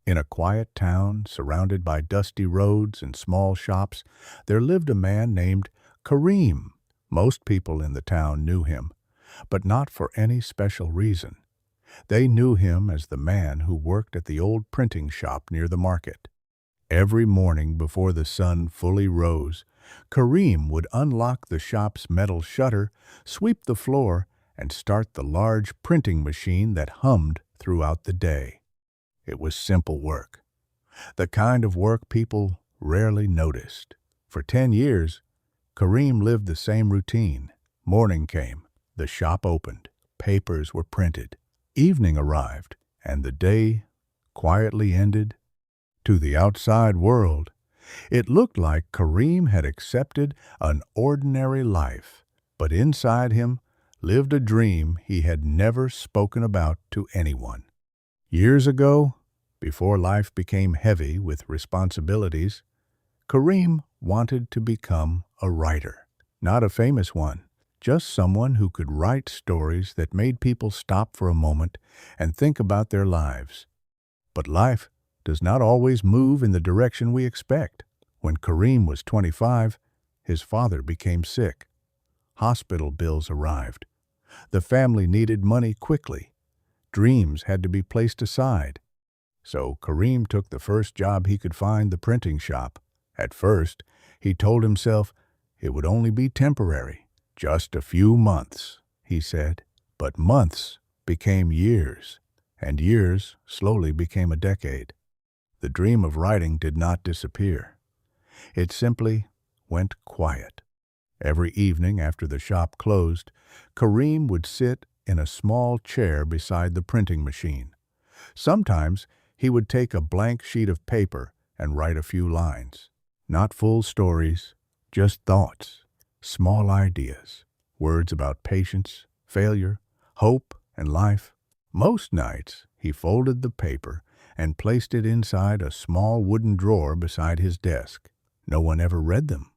In a quiet town surrounded by dusty roads and small shops, there lived a man named Kareem. Most people in the town knew him, but not for any special reason. They knew him as the man who worked at the old printing shop near the market. Every morning before the sun fully rose, Kareem would unlock the shop's metal shutter, sweep the floor, and start the large printing machine that hummed throughout the day. It was simple work, the kind of work people rarely noticed. For 10 years, Kareem lived the same routine. Morning came, the shop opened, papers were printed. Evening arrived, and the day quietly ended. To the outside world, it looked like Kareem had accepted an ordinary life, but inside him lived a dream he had never spoken about to anyone. Years ago, before life became heavy with responsibilities, Kareem wanted to become a writer. Not a famous one, just someone who could write stories that made people stop for a moment and think about their lives. But life does not always move in the direction we expect. When Kareem was 25, his father became sick. Hospital bills arrived. The family needed money quickly. Dreams had to be placed aside. So Kareem took the first job he could find, the printing shop. At first, he told himself it would only be temporary, just a few months, he said. But months became years, and years slowly became a decade. The dream of writing did not disappear. It simply went quiet. Every evening after the shop closed, Kareem would sit in a small chair beside the printing machine. Sometimes he would take a blank sheet of paper and write a few lines. Not full stories, just thoughts, small ideas, words about patience, failure, hope, and life. Most nights he folded the paper and placed it inside a small wooden drawer beside his desk. No one ever read them.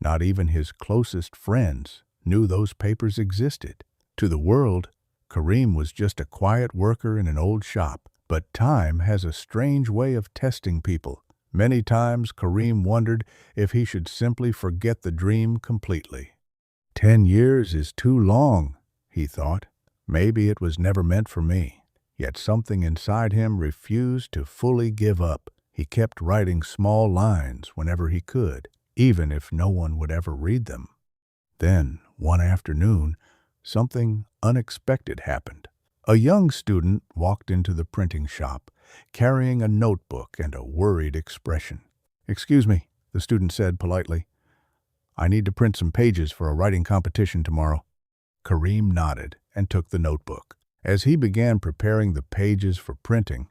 Not even his closest friends knew those papers existed. To the world, Kareem was just a quiet worker in an old shop. But time has a strange way of testing people. Many times Kareem wondered if he should simply forget the dream completely. 10 years is too long, he thought. Maybe it was never meant for me. Yet something inside him refused to fully give up. He kept writing small lines whenever he could, even if no one would ever read them. Then, one afternoon, something unexpected happened. A young student walked into the printing shop, carrying a notebook and a worried expression. "Excuse me," the student said politely. "I need to print some pages for a writing competition tomorrow." Kareem nodded and took the notebook. As he began preparing the pages for printing,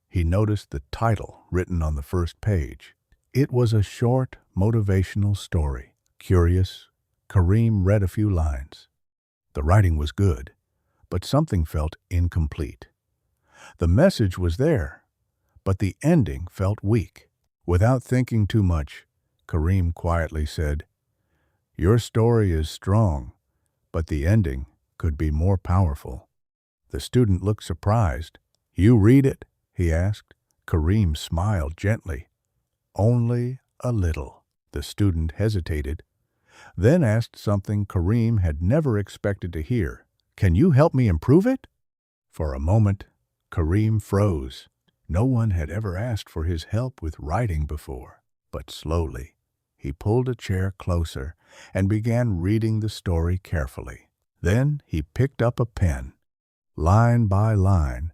he noticed the title written on the first page. It was a short, motivational story. Curious, Kareem read a few lines. The writing was good, but something felt incomplete. The message was there, but the ending felt weak. Without thinking too much, Kareem quietly said, "Your story is strong, but the ending could be more powerful." The student looked surprised. "You read it?" he asked. Kareem smiled gently. "Only a little." The student hesitated, then asked something Kareem had never expected to hear. "Can you help me improve it?" For a moment, Kareem froze. No one had ever asked for his help with writing before. But slowly, he pulled a chair closer and began reading the story carefully. Then he picked up a pen. Line by line,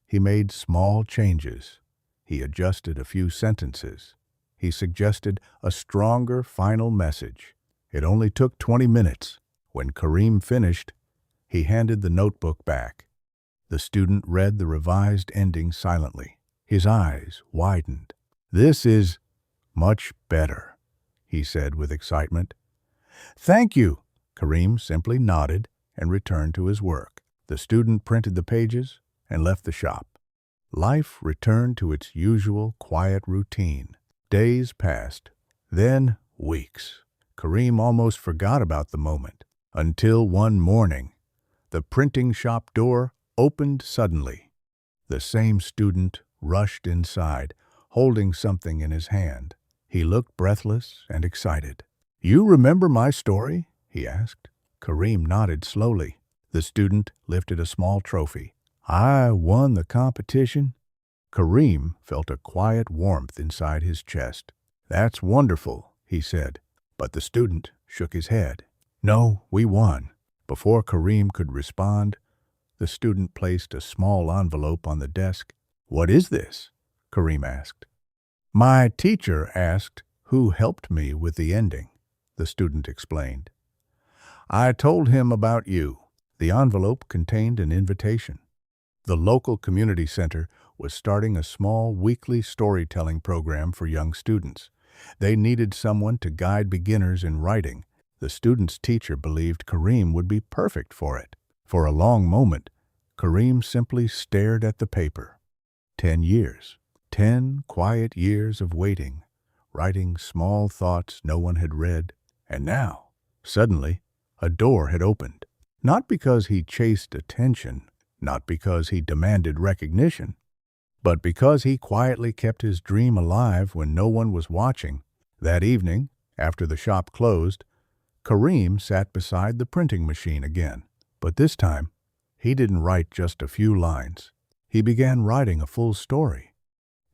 he made small changes. He adjusted a few sentences. He suggested a stronger final message. It only took 20 minutes. When Kareem finished, he handed the notebook back. The student read the revised ending silently. His eyes widened. "This is much better," he said with excitement. "Thank you." Kareem simply nodded and returned to his work. The student printed the pages and left the shop. Life returned to its usual quiet routine. Days passed, then weeks. Kareem almost forgot about the moment, until one morning, the printing shop door opened suddenly. The same student rushed inside, holding something in his hand. He looked breathless and excited. "You remember my story?" he asked. Kareem nodded slowly. The student lifted a small trophy. "I won the competition." Kareem felt a quiet warmth inside his chest. "That's wonderful," he said. But the student shook his head. "No, we won." Before Kareem could respond, the student placed a small envelope on the desk. "What is this?" Kareem asked. "My teacher asked who helped me with the ending," the student explained. "I told him about you." The envelope contained an invitation. The local community center was starting a small weekly storytelling program for young students. They needed someone to guide beginners in writing. The student's teacher believed Kareem would be perfect for it. For a long moment, Kareem simply stared at the paper. 10 years. 10 quiet years of waiting, writing small thoughts no one had read. And now, suddenly, a door had opened. Not because he chased attention, not because he demanded recognition, but because he quietly kept his dream alive when no one was watching. That evening, after the shop closed, Kareem sat beside the printing machine again. But this time, he didn't write just a few lines. He began writing a full story.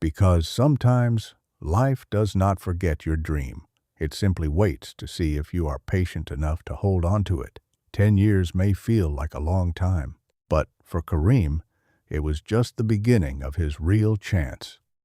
Because sometimes life does not forget your dream. It simply waits to see if you are patient enough to hold on to it. 10 years may feel like a long time, but for Kareem, it was just the beginning of his real chance.